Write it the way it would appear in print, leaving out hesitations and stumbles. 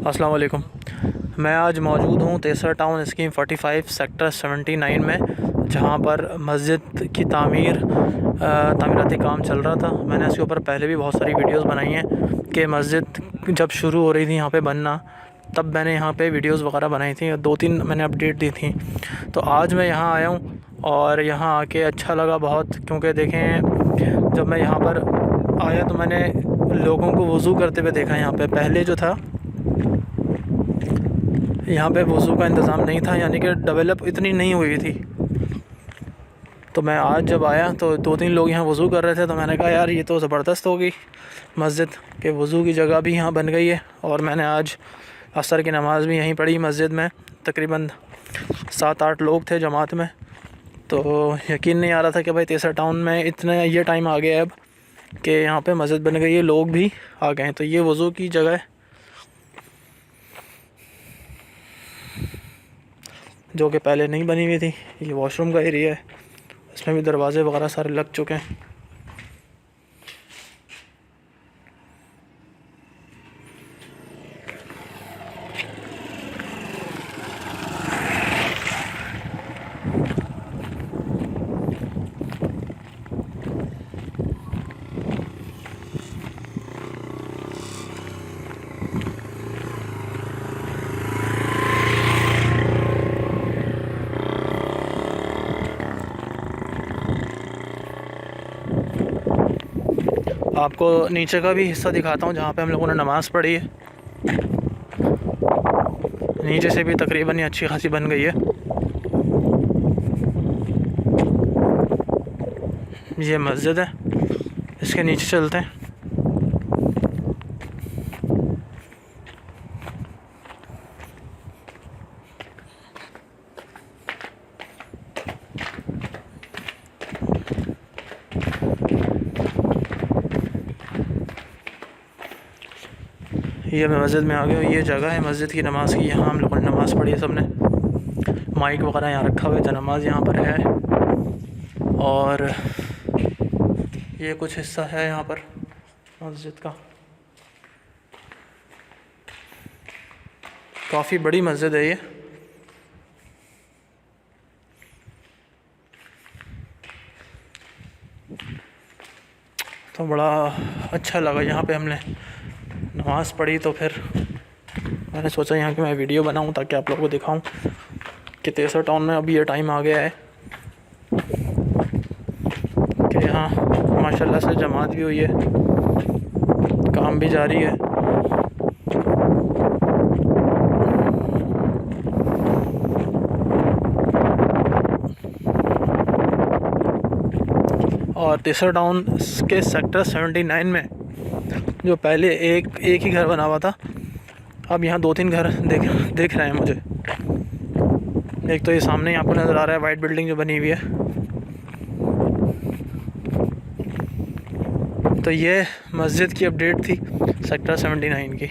अस्सलाम वालेकुम। मैं आज मौजूद हूँ तेसरा टाउन स्कीम 45 सेक्टर 79 में, जहाँ पर मस्जिद की तामीराती काम चल रहा था। मैंने इसके ऊपर पहले भी बहुत सारी वीडियोस बनाई हैं कि मस्जिद जब शुरू हो रही थी यहाँ पे बनना, तब मैंने यहाँ पे वीडियोस वगैरह बनाई थी, 2-3 मैंने अपडेट दी थी। तो आज मैं यहाँ आया हूँ और यहाँ आके अच्छा लगा बहुत, क्योंकि देखें जब मैं यहाँ पर आया तो मैंने लोगों को वज़ू करते हुए देखा। यहाँ पे पहले जो था, यहाँ पे वज़ू का इंतज़ाम नहीं था, यानी कि डेवलप इतनी नहीं हुई थी। तो मैं आज जब आया तो 2-3 लोग यहाँ वज़ू कर रहे थे, तो मैंने कहा यार ये तो ज़बरदस्त हो गई मस्जिद के, वज़ू की जगह भी यहाँ बन गई है। और मैंने आज असर की नमाज़ भी यहीं पढ़ी मस्जिद में। तकरीबन 7-8 लोग थे जमात में। तो यकीन नहीं आ रहा था कि भाई तेसरा टाउन में इतना ये टाइम आ गया है अब कि यहाँ पे मस्जिद बन गई है, लोग भी आ गए हैं। तो ये वज़ू की जगह है जो कि पहले नहीं बनी हुई थी। ये वॉशरूम का एरिया है, इसमें भी दरवाज़े वगैरह सारे लग चुके हैं। आपको नीचे का भी हिस्सा दिखाता हूँ जहाँ पे हम लोगों ने नमाज़ पढ़ी है। नीचे से भी तकरीबन ये अच्छी खासी बन गई है। ये मस्जिद है, इसके नीचे चलते हैं। ये मैं मस्जिद में आ गया हूँ। ये जगह है मस्जिद की नमाज़ की, यहाँ हम लोगों ने नमाज़ पढ़ी है सबने। माइक वगैरह यहाँ रखा हुआ है, तो नमाज यहाँ पर है। और ये कुछ हिस्सा है यहाँ पर मस्जिद का। काफ़ी बड़ी मस्जिद है ये। तो बड़ा अच्छा लगा यहाँ पे हमने नमाज़ पढ़ी। तो फिर मैंने सोचा यहाँ की मैं वीडियो बनाऊँ ताकि आप लोगों को दिखाऊँ कि तेसरा टाउन में अभी ये टाइम आ गया है कि यहाँ माशाल्लाह से जमात भी हुई है, काम भी जारी है। और तेसरा टाउन के सेक्टर 79 में जो पहले एक ही घर बना हुआ था, अब यहाँ 2-3 घर देख रहे हैं मुझे। एक तो ये सामने आपको नज़र आ रहा है वाइट बिल्डिंग जो बनी हुई है। तो ये मस्जिद की अपडेट थी सेक्टर 79 की।